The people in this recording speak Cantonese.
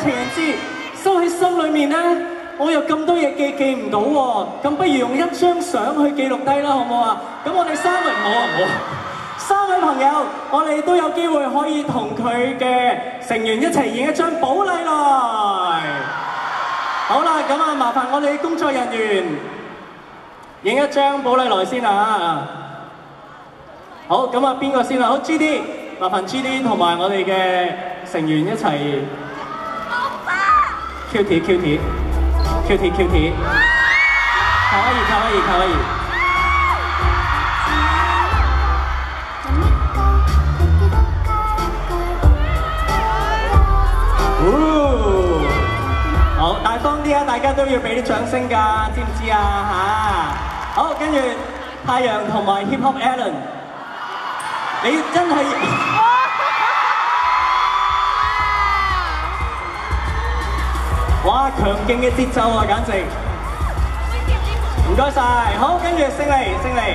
情人節收喺心裏面咧，我有咁多嘢記唔到喎，咁不如用一張相去記錄低啦，好唔好啊？咁我哋三位朋友，我哋都有機會可以同佢嘅成員一齊影一張寶麗來。好啦，咁啊，麻煩我哋工作人員影一張寶麗來先啊！好，咁啊，邊個先啊？好 ，GD， 麻煩 GD 同埋我哋嘅成員一齊。Cutie， 卡哇伊。好，大方啲啊！大家都要俾啲掌聲㗎，知唔知啊？嚇！好，跟住太陽同埋 Hip Hop Allen， 你真係哇，強勁嘅節奏啊，簡直！唔該晒，好，跟住勝利。